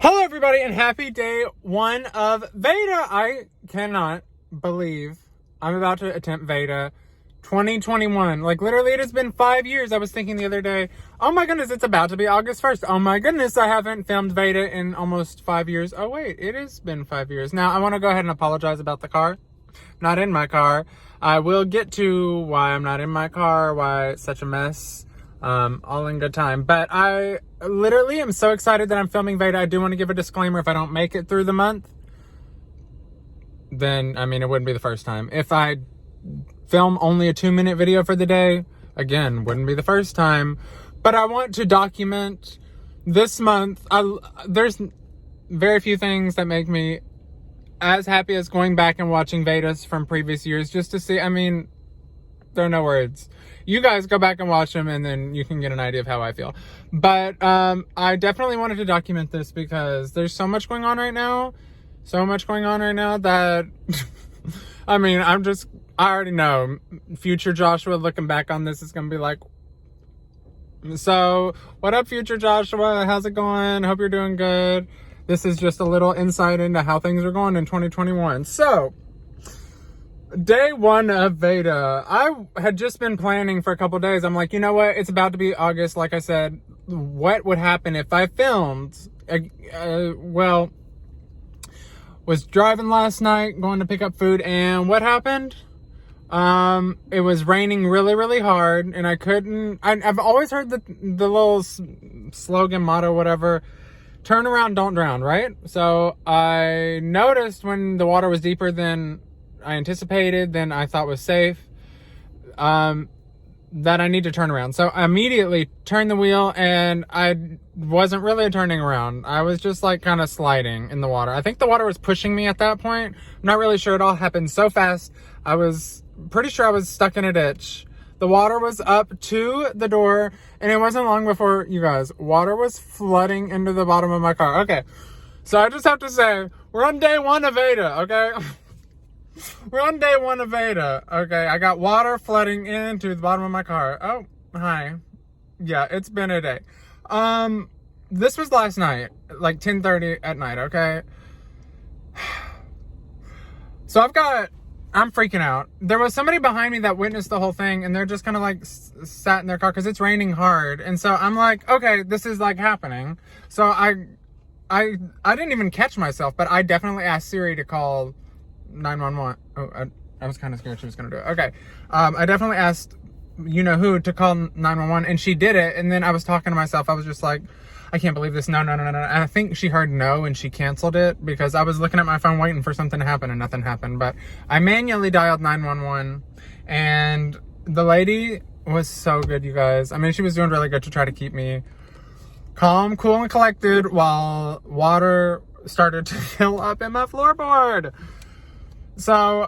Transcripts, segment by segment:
Hello everybody and happy day one of VEDA. I cannot believe I'm about to attempt VEDA 2021. Like literally it has been 5 years. I was thinking the other day, oh my goodness, it's about to be August 1st. Oh my goodness, I haven't filmed VEDA in almost 5 years. Oh wait, it has been 5 years. Now I want to go ahead and apologize about the car. Not in my car. I will get to why I'm not in my car, why it's such a mess. All in good time. But I literally am so excited that I'm filming VEDA. I do want to give a disclaimer. If I don't make it through the month, then, I mean, it wouldn't be the first time. If I film only a 2-minute video for the day, again, wouldn't be the first time. But I want to document this month. There's very few things that make me as happy as going back and watching VEDAs from previous years just to see. I mean, there are no words. You guys go back and watch them and then you can get an idea of how I feel. But I definitely wanted to document this because there's so much going on right now. So much going on right now that, I mean, I already know future Joshua looking back on this is going to be like, so what up future Joshua? How's it going? Hope you're doing good. This is just a little insight into how things are going in 2021. So, day one of VEDA. I had just been planning for a couple days. I'm like, you know what? It's about to be August. Like I said, what would happen if I filmed? Well, was driving last night, going to pick up food, and what happened? It was raining really, really hard, and I couldn't. I've always heard the little slogan, motto, whatever. Turn around, don't drown, right? So I noticed when the water was deeper than I anticipated, then I thought was safe, that I need to turn around. So I immediately turned the wheel and I wasn't really turning around. I was just like kind of sliding in the water. I think the water was pushing me at that point. I'm not really sure. It all happened so fast. I was pretty sure I was stuck in a ditch. The water was up to the door and it wasn't long before, you guys, water was flooding into the bottom of my car. Okay. So I just have to say, we're on day one of VEDA, okay? We're on day one of VEDA. Okay, I got water flooding into the bottom of my car. Oh, hi. Yeah, it's been a day. This was last night, like 10:30 at night, okay? So I'm freaking out. There was somebody behind me that witnessed the whole thing, and they're just kind of like sat in their car because it's raining hard. And so I'm like, okay, this is like happening. So I didn't even catch myself, but I definitely asked Siri to call 911. Oh, I was kind of scared she was going to do it. Okay. I definitely asked you-know-who to call 911, and she did it. And then I was talking to myself. I was just like, I can't believe this. No. And I think she heard no, and she canceled it because I was looking at my phone waiting for something to happen, and nothing happened. But I manually dialed 911, and the lady was so good, you guys. I mean, she was doing really good to try to keep me calm, cool, and collected while water started to fill up in my floorboard. So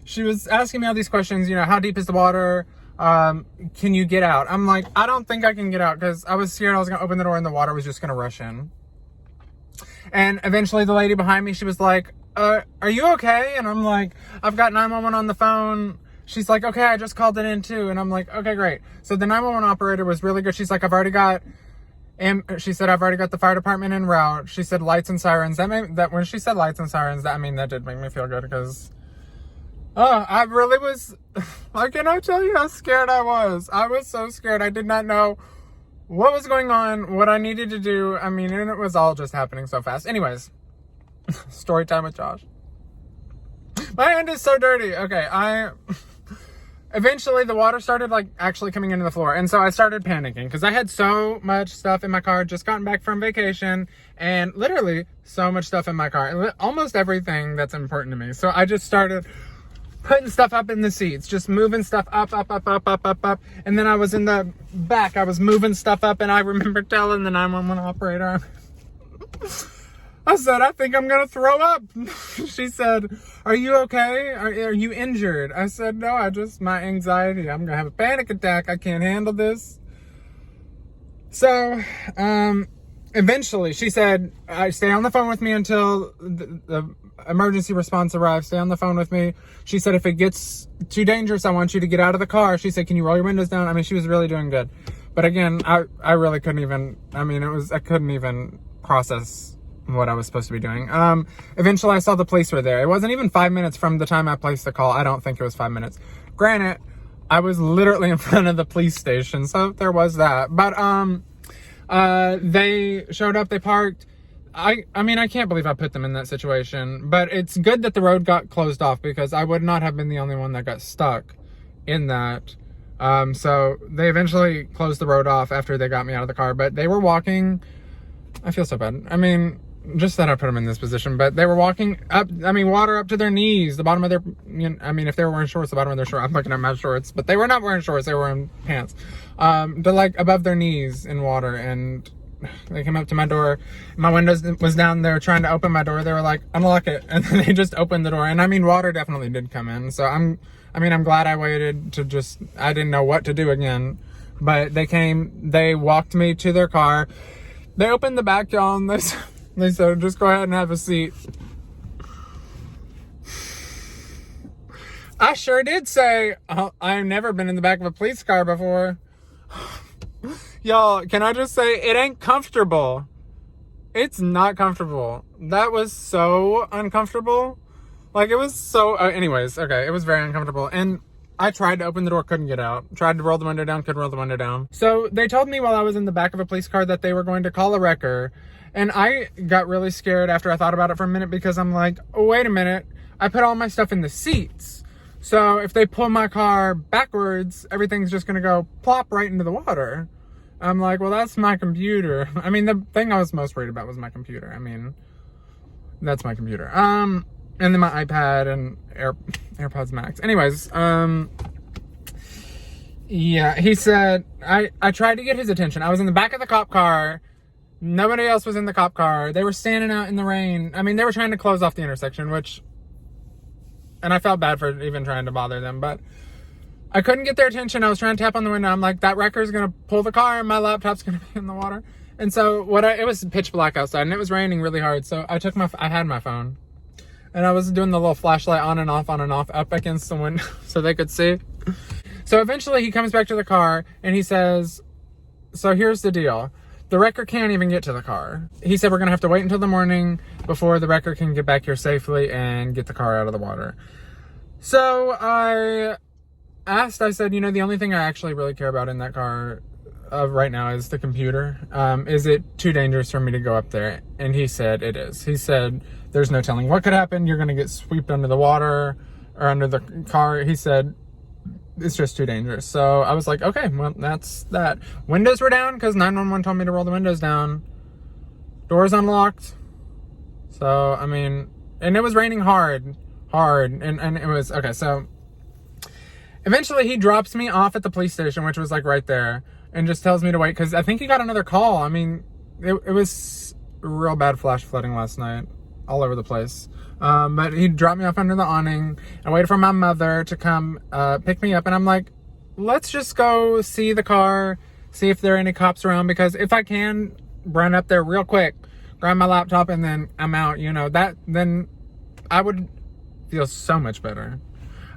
she was asking me all these questions, how deep is the water? Can you get out? I'm like, I don't think I can get out because I was scared I was going to open the door and the water was just going to rush in. And eventually the lady behind me, she was like, are you okay? And I'm like, I've got 911 on the phone. She's like, okay, I just called it in too. And I'm like, okay, great. So the 911 operator was really good. She's like, I've already got the fire department en route. She said lights and sirens. That when she said lights and sirens, that did make me feel good because, I really was, I cannot tell you how scared I was. I was so scared. I did not know what was going on, what I needed to do. I mean, and it was all just happening so fast. Anyways, story time with Josh. My hand is so dirty. Okay, eventually the water started like actually coming into the floor. And so I started panicking because I had so much stuff in my car, just gotten back from vacation, and literally so much stuff in my car, almost everything that's important to me. So I just started putting stuff up in the seats, just moving stuff up. And then I was in the back, I was moving stuff up, and I remember telling the 911 operator, I said, I think I'm going to throw up. She said, are you okay? Are you injured? I said, no, my anxiety. I'm going to have a panic attack. I can't handle this. So, eventually she said, stay on the phone with me until the emergency response arrives. Stay on the phone with me. She said, if it gets too dangerous, I want you to get out of the car. She said, can you roll your windows down? I mean, she was really doing good. But again, I really couldn't even, I couldn't even process what I was supposed to be doing. Eventually I saw the police were there. It wasn't even 5 minutes from the time I placed the call. I don't think it was 5 minutes. Granted, I was literally in front of the police station, so there was that. But they showed up, they parked. I mean, I can't believe I put them in that situation, but it's good that the road got closed off because I would not have been the only one that got stuck in that. So they eventually closed the road off after they got me out of the car, but they were walking. I feel so bad. I mean, just that I put them in this position, but they were walking up, I mean, water up to their knees, the bottom of their, you know, I mean, if they were wearing shorts, the bottom of their shorts, I'm looking at my shorts, but they were not wearing shorts, they were wearing pants, to like above their knees in water. And they came up to my door, my window was down, they were trying to open my door, they were like, unlock it, and then they just opened the door. And I mean, water definitely did come in, so I'm glad I waited to just, I didn't know what to do again, but they came, they walked me to their car, they opened the back, y'all, and they said, just go ahead and have a seat. I sure did say, I've never been in the back of a police car before. Y'all, can I just say, it ain't comfortable. It's not comfortable. That was so uncomfortable. Like, it was so, anyways, okay, it was very uncomfortable. And I tried to open the door, couldn't get out. Tried to roll the window down, couldn't roll the window down. So they told me while I was in the back of a police car that they were going to call a wrecker. And I got really scared after I thought about it for a minute because I'm like, oh, wait a minute. I put all my stuff in the seats. So if they pull my car backwards, everything's just going to go plop right into the water. I'm like, well, that's my computer. I mean, the thing I was most worried about was my computer. I mean, that's my computer. And then my iPad and AirPods Max. Anyways, yeah, he said, I tried to get his attention. I was in the back of the cop car. Nobody else was in the cop car. They were standing out in the rain. I mean, they were trying to close off the intersection, and I felt bad for even trying to bother them, but I couldn't get their attention. I was trying to tap on the window. I'm like, that wrecker's going to pull the car and my laptop's going to be in the water. And so it was pitch black outside and it was raining really hard. So I had my phone and I was doing the little flashlight on and off up against the window so they could see. So eventually he comes back to the car and he says, so here's the deal. The wrecker can't even get to the car. He said, we're going to have to wait until the morning before the wrecker can get back here safely and get the car out of the water. So I said, you know, the only thing I actually really care about in that car right now is the computer. Is it too dangerous for me to go up there? And he said, it is. He said, there's no telling what could happen. You're going to get swept under the water or under the car. He said, it's just too dangerous. So I was like, okay, well, that's that. Windows were down because 911 told me to roll the windows down. Doors unlocked. So, I mean, and it was raining hard. And it was, okay, so eventually he drops me off at the police station, which was like right there, and just tells me to wait because I think he got another call. I mean, it was real bad flash flooding last night all over the place. But he dropped me off under the awning and waited for my mother to come pick me up. And I'm like, let's just go see the car, see if there are any cops around, because if I can run up there real quick, grab my laptop, and then I'm out, you know, then I would feel so much better.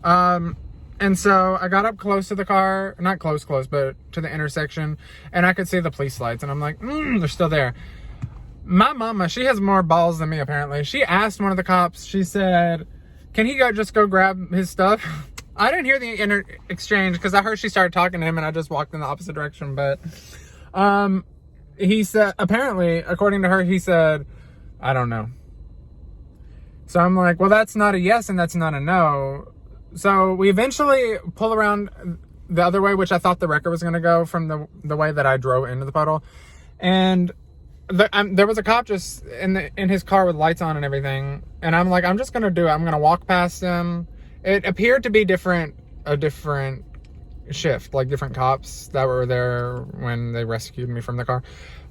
And so I got up close to the car, not close, but to the intersection, and I could see the police lights, and I'm like, they're still there. My mama, she has more balls than me, apparently. She asked one of the cops, she said, can he just go grab his stuff? I didn't hear the exchange because I heard she started talking to him and I just walked in the opposite direction. But he said, apparently, according to her, he said, I don't know. So I'm like, well, that's not a yes and that's not a no. So we eventually pull around the other way, which I thought the wrecker was going to go from the way that I drove into the puddle. And there was a cop just in his car with lights on and everything. And I'm like, I'm just going to do it. I'm going to walk past him. It appeared to be a different shift, like different cops that were there when they rescued me from the car.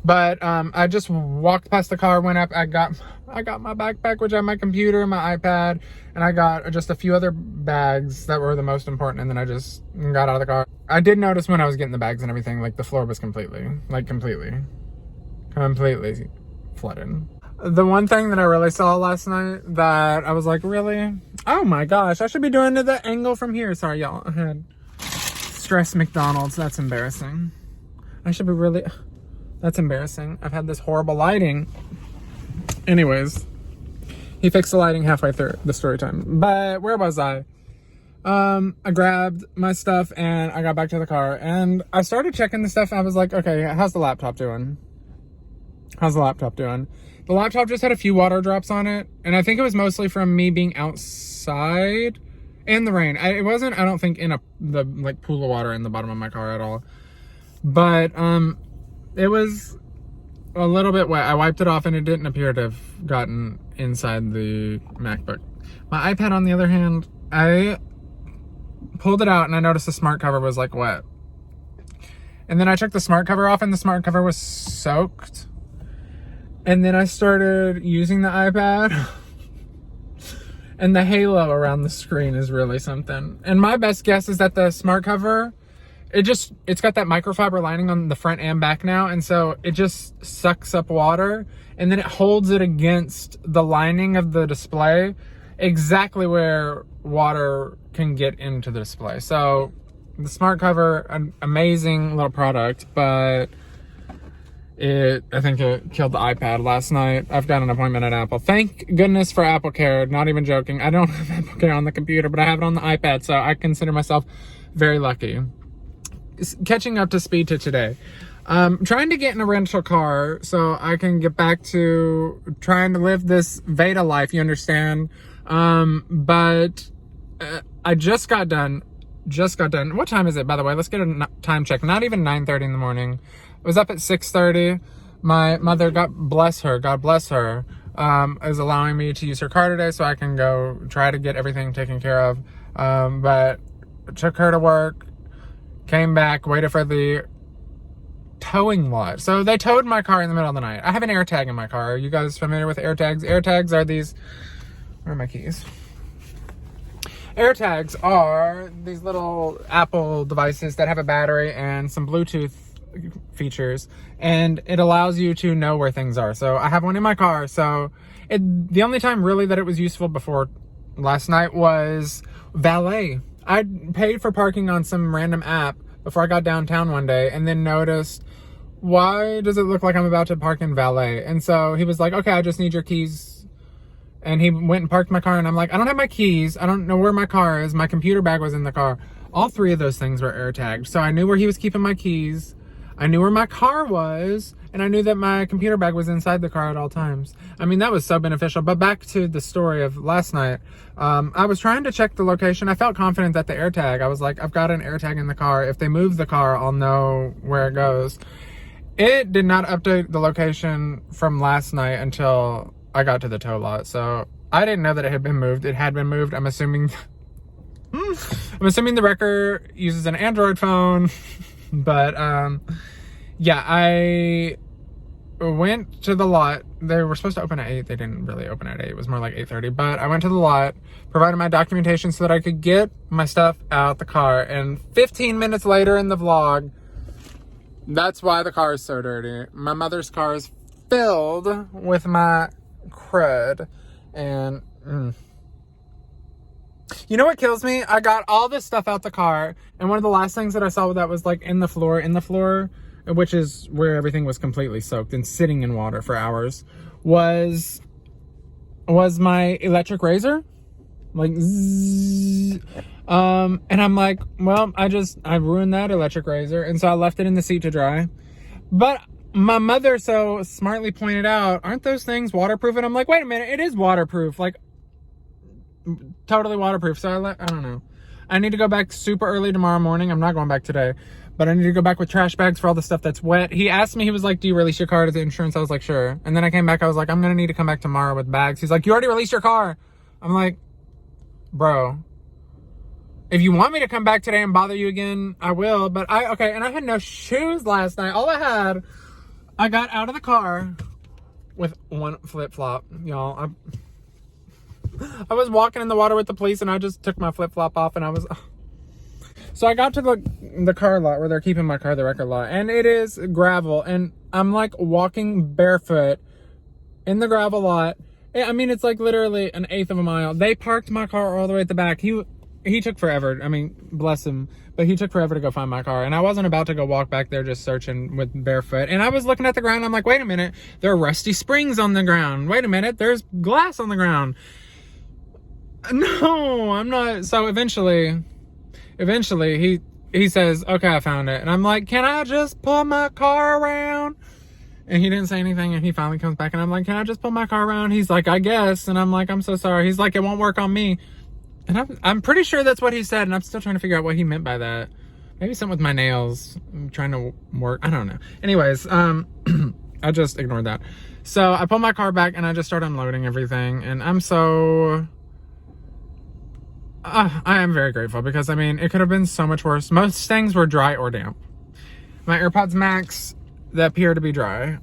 But I just walked past the car, went up. I got my backpack, which had my computer, my iPad, and I got just a few other bags that were the most important. And then I just got out of the car. I did notice when I was getting the bags and everything, like the floor was completely flooded. The one thing that I really saw last night that I was like, really? Oh my gosh, I should be doing the angle from here. Sorry, y'all. I had stress McDonald's. That's embarrassing. I should be really... That's embarrassing. I've had this horrible lighting. Anyways, he fixed the lighting halfway through the story time. But where was I? I grabbed my stuff and I got back to the car and I started checking the stuff. I was like, okay, how's the laptop doing? How's the laptop doing? The laptop just had a few water drops on it, and I think it was mostly from me being outside in the rain. It wasn't, I don't think, in the like pool of water in the bottom of my car at all. But it was a little bit wet. I wiped it off and it didn't appear to have gotten inside the MacBook. My iPad, on the other hand, I pulled it out and I noticed the smart cover was like wet. And then I took the smart cover off and the smart cover was soaked. And then I started using the iPad. And the halo around the screen is really something. And my best guess is that the smart cover, it's got that microfiber lining on the front and back now. And so it just sucks up water. And then it holds it against the lining of the display exactly where water can get into the display. So the smart cover, an amazing little product, but I think it killed the iPad last night. I've got an appointment at Apple. Thank goodness for Apple Care. Not even joking. I don't have Apple Care on the computer, but I have it on the iPad, so I consider myself very lucky. Catching up to speed to today. Trying to get in a rental car so I can get back to trying to live this VEDA life, you understand? But I just got done. What time is it, by the way? Let's get a time check. Not even 9:30 in the morning. I was up at 6:30. My mother, God bless her, is allowing me to use her car today so I can go try to get everything taken care of. But took her to work, came back, waited for the towing lot. So they towed my car in the middle of the night. I have an AirTag in my car. Are you guys familiar with AirTags? AirTags are these... Where are my keys? AirTags are these little Apple devices that have a battery and some Bluetooth features, and it allows you to know where things are. So I have one in my car. So the only time really that it was useful before last night was valet. I paid for parking on some random app before I got downtown one day and then noticed, why does it look like I'm about to park in valet? And so he was like, okay, I just need your keys. And he went and parked my car, and I'm like, I don't have my keys. I don't know where my car is. My computer bag was in the car. All three of those things were air tagged. So I knew where he was keeping my keys. I knew where my car was, and I knew that my computer bag was inside the car at all times. I mean, that was so beneficial. But back to the story of last night, I was trying to check the location. I felt confident that the AirTag, I was like, I've got an AirTag in the car. If they move the car, I'll know where it goes. It did not update the location from last night until I got to the tow lot. So I didn't know that it had been moved. It had been moved. I'm assuming the wrecker uses an Android phone. But yeah, I went to the lot. They were supposed to open at 8. They didn't really open at 8. It was more like 8:30. But I went to the lot, provided my documentation so that I could get my stuff out the car. And 15 minutes later in the vlog, that's why the car is so dirty. My mother's car is filled with my crud. And you know what kills me? I got all this stuff out the car, and one of the last things that I saw that was like in the floor, which is where everything was completely soaked and sitting in water for hours, was my electric razor. Like, zzz. And I'm like, well, I ruined that electric razor, and so I left it in the seat to dry. But my mother so smartly pointed out, aren't those things waterproof? And I'm like, wait a minute, it is waterproof. Like, totally waterproof. So I don't know. I need to go back super early tomorrow morning. I'm not going back today, but I need to go back with trash bags for all the stuff that's wet. He asked me, he was like, do you release your car to the insurance? I was like, sure. And then I came back. I was like, I'm going to need to come back tomorrow with bags. He's like, you already released your car. I'm like, bro, if you want me to come back today and bother you again, I will. But okay. And I had no shoes last night. I got out of the car with one flip-flop, y'all. I was walking in the water with the police, and I just took my flip-flop off, and so I got to the car lot where they're keeping my car, the record lot, and it is gravel, and I'm like walking barefoot in the gravel lot. I mean, it's like literally an eighth of a mile. They parked my car all the way at the back. he took forever. I mean, bless him, but he took forever to go find my car. And I wasn't about to go walk back there just searching with barefoot. And I was looking at the ground. I'm like, wait a minute. There are rusty springs on the ground. Wait a minute. There's glass on the ground. No, I'm not. So eventually he says, okay, I found it. And I'm like, can I just pull my car around? And he didn't say anything. And he finally comes back and I'm like, can I just pull my car around? He's like, I guess. And I'm like, I'm so sorry. He's like, it won't work on me. And I'm pretty sure that's what he said, and I'm still trying to figure out what he meant by that. Maybe something with my nails. I'm trying to work. I don't know. Anyways, I just ignored that. So I pulled my car back, and I just started unloading everything. And I'm so... I am very grateful, because, I mean, it could have been so much worse. Most things were dry or damp. My AirPods Max, they appear to be dry.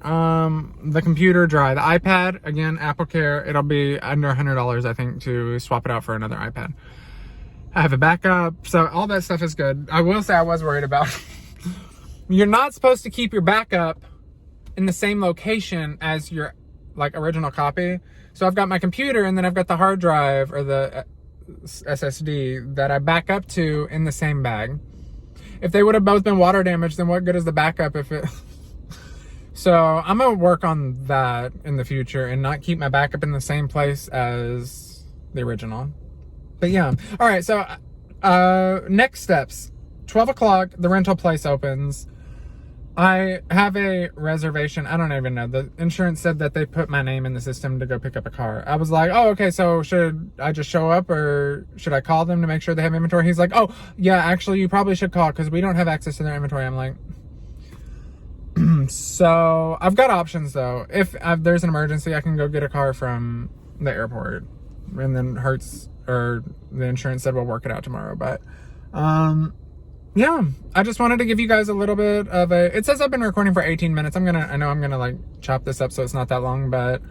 The computer, dry. The iPad, again, Apple Care, it'll be under $100, I think, to swap it out for another iPad. I have a backup, so all that stuff is good. I will say I was worried about you're not supposed to keep your backup in the same location as your original copy. So I've got my computer, and then I've got the hard drive or the SSD that I back up to in the same bag. If they would have both been water damaged, then what good is the backup if it... So I'm going to work on that in the future and not keep my backup in the same place as the original. But yeah. All right. So next steps, 12 o'clock, the rental place opens. I have a reservation. I don't even know. The insurance said that they put my name in the system to go pick up a car. I was like, oh, okay. So should I just show up, or should I call them to make sure they have inventory? He's like, oh yeah, actually you probably should call, because we don't have access to their inventory. I'm like, so I've got options though. If there's an emergency, I can go get a car from the airport, and then Hertz or the insurance said we'll work it out tomorrow. But yeah, I just wanted to give you guys a little bit of a... It says I've been recording for 18 minutes. I know I'm gonna like chop this up so it's not that long, but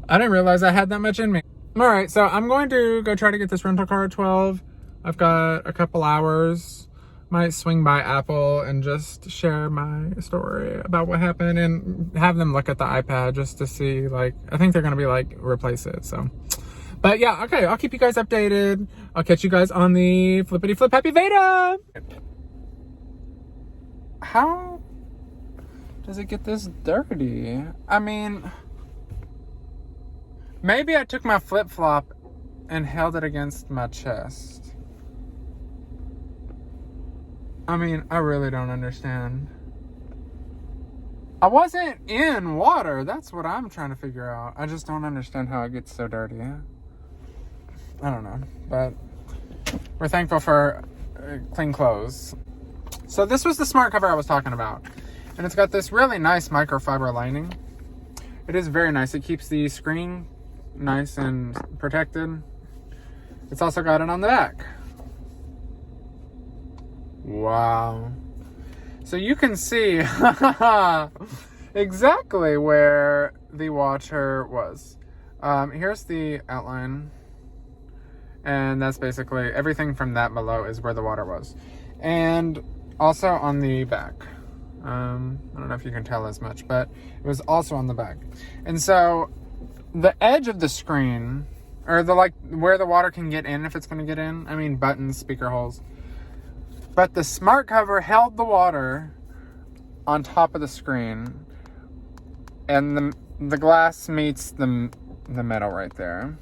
I didn't realize I had that much in me. All right, so I'm going to go try to get this rental car at 12. I've got a couple hours. Might swing by Apple and just share my story about what happened and have them look at the iPad just to see, like, I think they're gonna be like, replace it. So, but yeah, okay, I'll keep you guys updated. I'll catch you guys on the flippity flip. Happy VEDA! How does it get this dirty? I mean, maybe I took my flip-flop and held it against my chest. I mean, I really don't understand. I wasn't in water. That's what I'm trying to figure out. I just don't understand how it gets so dirty. I don't know, but we're thankful for clean clothes. So this was the smart cover I was talking about. And it's got this really nice microfiber lining. It is very nice. It keeps the screen nice and protected. It's also got it on the back. Wow. So you can see exactly where the washer was. Here's the outline. And that's basically everything from that below is where the water was. And also on the back. I don't know if you can tell as much, but it was also on the back. And so the edge of the screen, or the where the water can get in if it's going to get in, I mean buttons, speaker holes. But the smart cover held the water on top of the screen, and the glass meets the metal right there.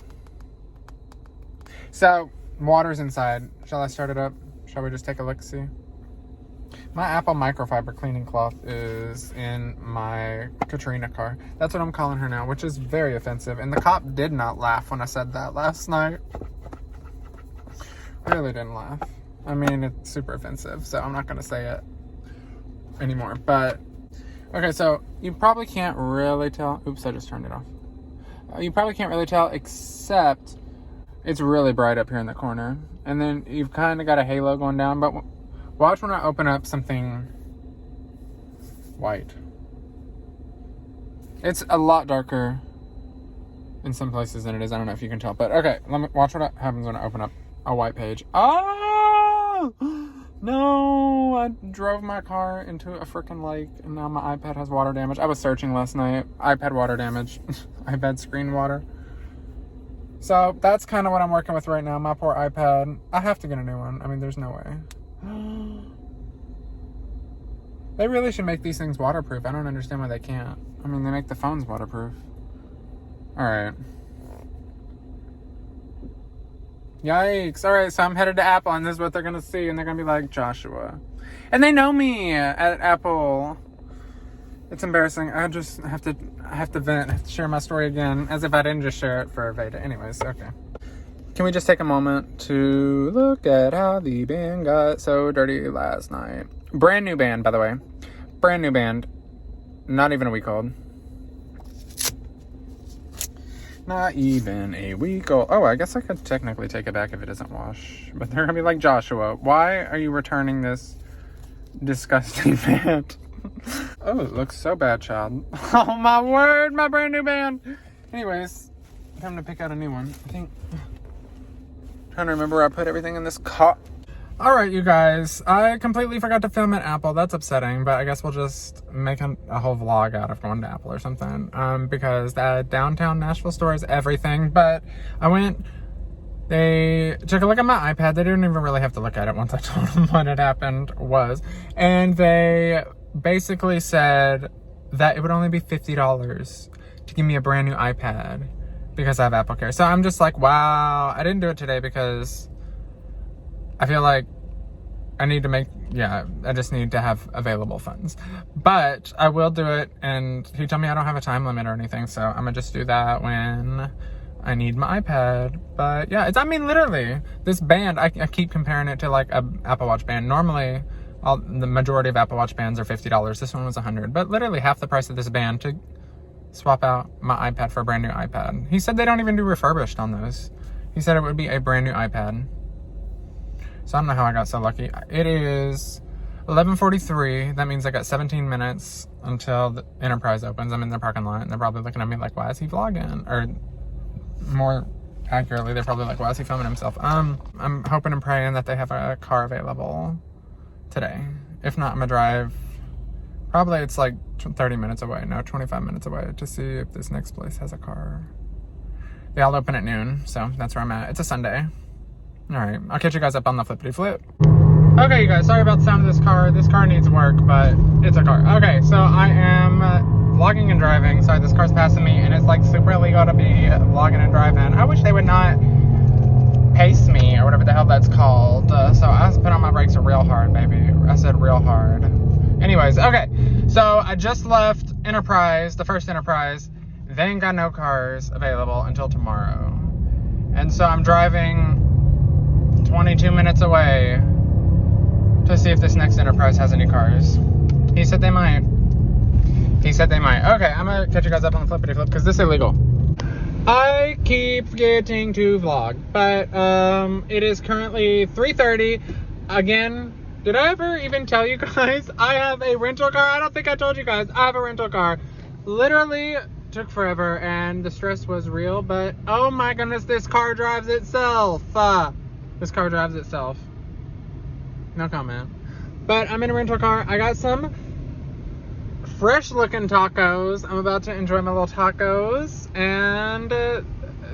So water's inside. Shall I start it up? Shall we just take a look-see? My Apple microfiber cleaning cloth is in my Katrina car. That's what I'm calling her now, which is very offensive. And the cop did not laugh when I said that last night. Really didn't laugh. I mean, it's super offensive, so I'm not going to say it anymore. But, okay, so you probably can't really tell. Oops, I just turned it off. You probably can't really tell, except it's really bright up here in the corner. And then you've kind of got a halo going down. But watch when I open up something white. It's a lot darker in some places than it is. I don't know if you can tell. But, okay, watch what happens when I open up a white page. Oh! No, I drove my car into a freaking lake, and now my iPad has water damage. I was searching last night. iPad water damage. iPad screen water. So that's kind of what I'm working with right now. My poor iPad. I have to get a new one. I mean, there's no way. They really should make these things waterproof. I don't understand why they can't. I mean, they make the phones waterproof. Alright. Yikes. Alright, so I'm headed to Apple, and this is what they're gonna see, and they're gonna be like, Joshua. And they know me at Apple. It's embarrassing. I have to vent. I have to share my story again, as if I didn't just share it for VEDA. Anyways, okay. Can we just take a moment to look at how the band got so dirty last night? Brand new band, by the way. Brand new band. Not even a week old. Not even a week old. Oh, I guess I could technically take it back if it doesn't wash. But they're gonna be like, Joshua, why are you returning this disgusting band? Oh, it looks so bad, child. Oh my word, my brand new band. Anyways, time to pick out a new one. I think. Trying to remember where I put everything in this car. Alright, you guys. I completely forgot to film at Apple. That's upsetting, but I guess we'll just make a whole vlog out of going to Apple or something. Because that downtown Nashville store is everything. But I went, they took a look at my iPad. They didn't even really have to look at it once I told them what had happened was. And they basically said that it would only be $50 to give me a brand new iPad because I have Apple Care. So I'm just like, wow. I didn't do it today because I feel like I just need to have available funds. But I will do it, and he told me I don't have a time limit or anything, so I'm gonna just do that when I need my iPad. But yeah, I mean, literally, this band, I keep comparing it to like a Apple Watch band. Normally, the majority of Apple Watch bands are $50. This one was $100, but literally half the price of this band to swap out my iPad for a brand new iPad. He said they don't even do refurbished on those. He said it would be a brand new iPad. So I don't know how I got so lucky. It is 11:43. That means I got 17 minutes until the Enterprise opens. I'm in the parking lot, and they're probably looking at me like, why is he vlogging? Or more accurately, they're probably like, why is he filming himself? I'm hoping and praying that they have a car available today. If not, I'm gonna drive. Probably it's like 30 minutes away. No, 25 minutes away to see if this next place has a car. They all open at noon, so that's where I'm at. It's a Sunday. Alright, I'll catch you guys up on the flippity flip. Okay, you guys, sorry about the sound of this car. This car needs work, but it's a car. Okay, so I am vlogging and driving. Sorry, this car's passing me, and it's like super illegal to be vlogging and driving. I wish they would not pace me, or whatever the hell that's called. So I put on my brakes real hard, baby. I said real hard. Anyways, okay, so I just left Enterprise, the first Enterprise. They ain't got no cars available until tomorrow. And so I'm driving 22 minutes away to see if this next Enterprise has any cars. He said they might. Okay, I'm gonna catch you guys up on the flippity flip because this is illegal. I keep forgetting to vlog, but it is currently 3:30. Again, did I ever even tell you guys I have a rental car? I don't think I told you guys I have a rental car. Literally took forever and the stress was real, but oh my goodness, this car drives itself. This car drives itself. No comment. But I'm in a rental car. I got some fresh looking tacos. I'm about to enjoy my little tacos. And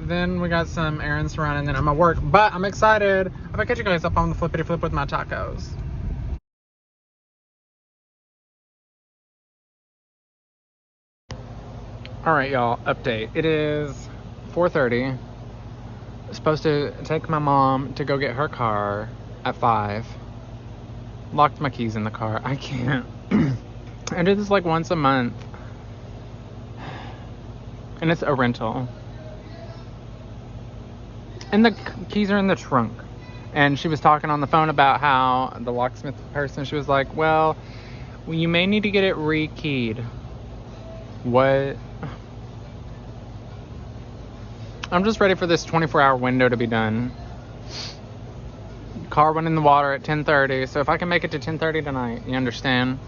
then we got some errands to run and then I'm at work. But I'm excited. I'm gonna catch you guys up on the flippity flip with my tacos. Alright, y'all. Update. It is 4:30. Supposed to take my mom to go get her car at 5. Locked my keys in the car. I can't. I do this like once a month. And it's a rental. And the keys are in the trunk. And she was talking on the phone about how the locksmith person, she was like, well, you may need to get it rekeyed. What? I'm just ready for this 24-hour window to be done. Car went in the water at 10:30, so if I can make it to 10:30 tonight, you understand?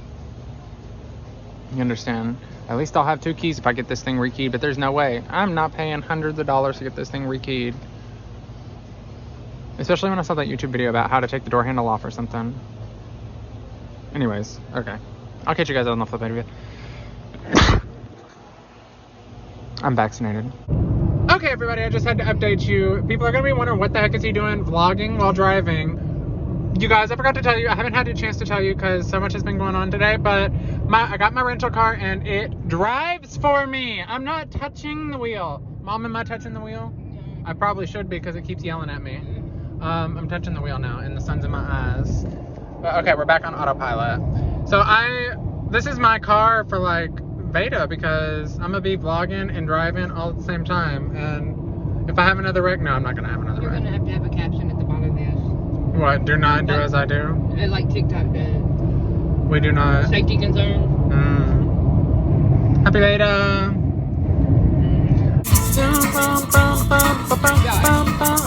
You understand? At least I'll have 2 keys if I get this thing rekeyed, but there's no way. I'm not paying hundreds of dollars to get this thing rekeyed. Especially when I saw that YouTube video about how to take the door handle off or something. Anyways, okay. I'll catch you guys on the flip video. I'm vaccinated. Okay, everybody, I just had to update you. People are going to be wondering what the heck is he doing vlogging while driving. You guys, I forgot to tell you, I haven't had a chance to tell you because so much has been going on today, but I got my rental car and it drives for me. I'm not touching the wheel. Mom, am I touching the wheel? I probably should be because it keeps yelling at me. I'm touching the wheel now and the sun's in my eyes. But okay, we're back on autopilot. So this is my car for like VEDA because I'm gonna be vlogging and driving all at the same time. And if I have another wreck, no, I'm not gonna have another wreck. You're gonna have a caption at the bottom of this. What? Do not do as I do? Like TikTok does. We do not. Safety concerns. Happy VEDA.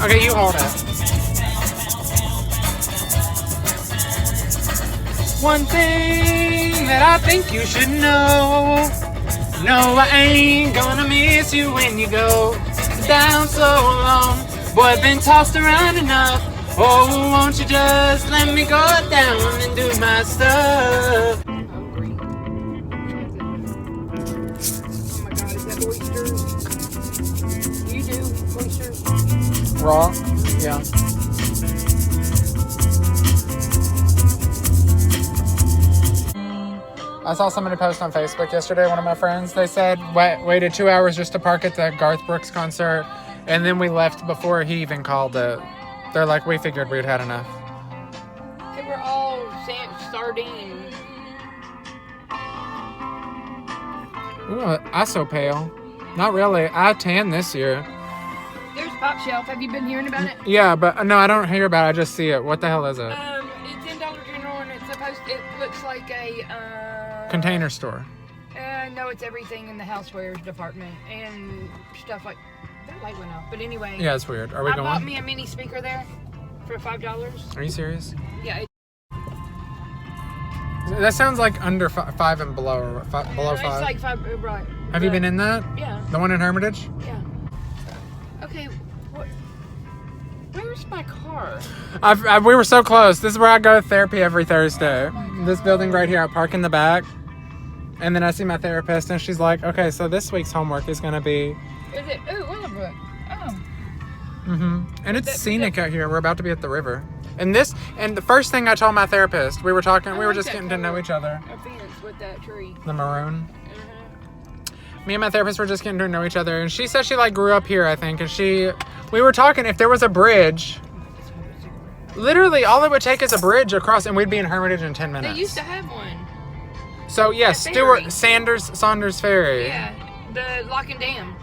Okay, you hold it. One thing that I think you should know. No, I ain't gonna miss you when you go down so long. Boy, I've been tossed around enough. Oh, won't you just let me go down and do my stuff? Hungry. Oh my god, is that oysters? You do oysters? Raw? Yeah. I saw somebody post on Facebook yesterday, one of my friends, they said waited 2 hours just to park at the Garth Brooks concert, and then we left before he even called it. They're like, we figured we'd had enough. They were all sardines. Ooh, I so pale. Not really. I tan this year. There's Pop Shelf. Have you been hearing about it? Yeah, but no, I don't hear about it. I just see it. What the hell is it? It's in Dollar General and it looks like a Container store. No, it's everything in the housewares department and stuff like that. Light went off, but anyway. Yeah, it's weird. Are we going? I bought me a mini speaker there for $5. Are you serious? Yeah. That sounds like under 5 and below, or below 5. It's like 5, right? Have you been in that? Yeah. The one in Hermitage? Yeah. Okay. Where's my car? We were so close. This is where I go to therapy every Thursday. This building right here. I park in the back, and then I see my therapist, and she's like, "Okay, so this week's homework is gonna be." Is it? Ooh, Willowbrook. Oh. And it's scenic out here. We're about to be at the river. And the first thing I told my therapist, we were talking, we were just getting to know each other. A fence with that tree. The maroon. Me and my therapist were just getting to know each other, and she said she like grew up here, I think, and we were talking if there was a bridge. Literally, all it would take is a bridge across, and we'd be in Hermitage in 10 minutes. They used to have one. So yes, Saunders Ferry. Yeah, the Lock and Dam.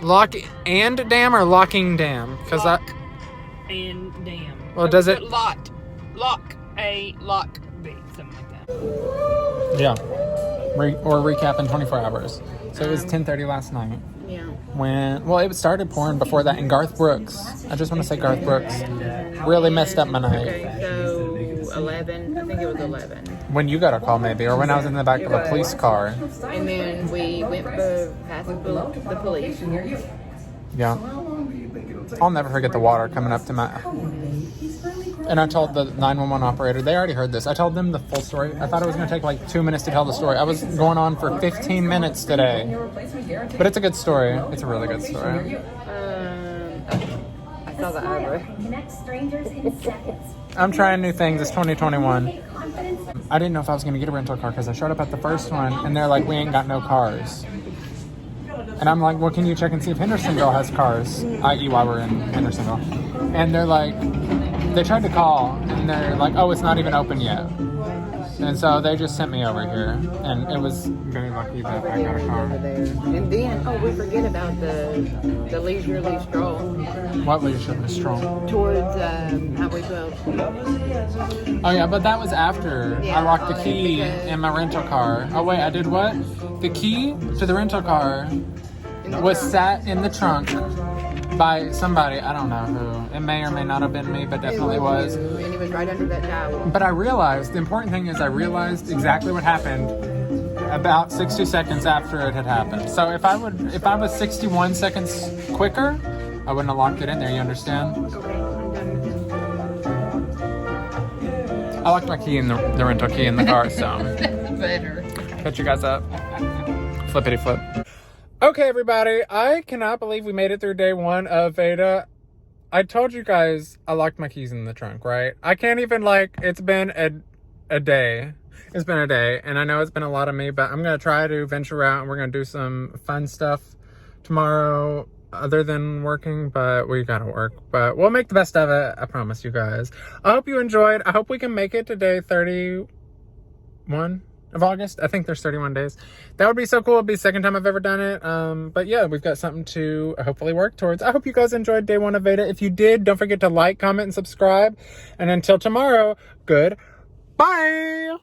Lock and Dam or Locking Dam? Because Lock and Dam. Well, does it? Lock A, lock B, something like that. Yeah. Or recap in 24 hours. So it was 10:30 last night. Yeah. It started pouring before that, and Garth Brooks. I just want to say Garth Brooks really messed up my night. Okay, so 11. I think it was 11. When you got a call, maybe, or when I was in the back of a police car. And then we went past the police. Yeah. I'll never forget the water coming up to my... And I told the 911 operator, they already heard this. I told them the full story. I thought it was going to take like 2 minutes to tell the story. I was going on for 15 minutes today. But it's a good story. It's a really good story. I saw the eyebrow. I'm trying new things. It's 2021. I didn't know if I was going to get a rental car because I showed up at the first one and they're like, we ain't got no cars. And I'm like, well, can you check and see if Hendersonville has cars? I.e. while we're in Hendersonville. And they're like, they tried to call and they're like, oh, it's not even open yet. And so they just sent me over here. And it was very lucky that I got a car. And then, we forget about the leisurely stroll. What leisurely stroll? Towards Highway 12. Oh, yeah, but that was after I locked the key because... in my rental car. Oh, wait, I did what? The key to the rental car was sat in the trunk by somebody. I don't know who. It may or may not have been me, but definitely was. And it was right under that towel. But I realized, the important thing is I realized exactly what happened about 60 seconds after it had happened. So if I was 61 seconds quicker, I wouldn't have locked it in there, you understand? I locked my key in the rental key in the car, so. Better. Catch you guys up. Flippity flip. Okay, everybody, I cannot believe we made it through day 1 of VEDA. I told you guys I locked my keys in the trunk, right? I can't even, like, it's been a day. It's been a day, and I know it's been a lot of me, but I'm going to try to venture out, and we're going to do some fun stuff tomorrow other than working, but we got to work. But we'll make the best of it, I promise you guys. I hope you enjoyed. I hope we can make it to day 31 of August. I think there's 31 days. That would be so cool. It'd be the second time I've ever done it. But yeah, we've got something to hopefully work towards. I hope you guys enjoyed day 1 of VEDA. If you did, don't forget to like, comment, and subscribe. And until tomorrow, goodbye.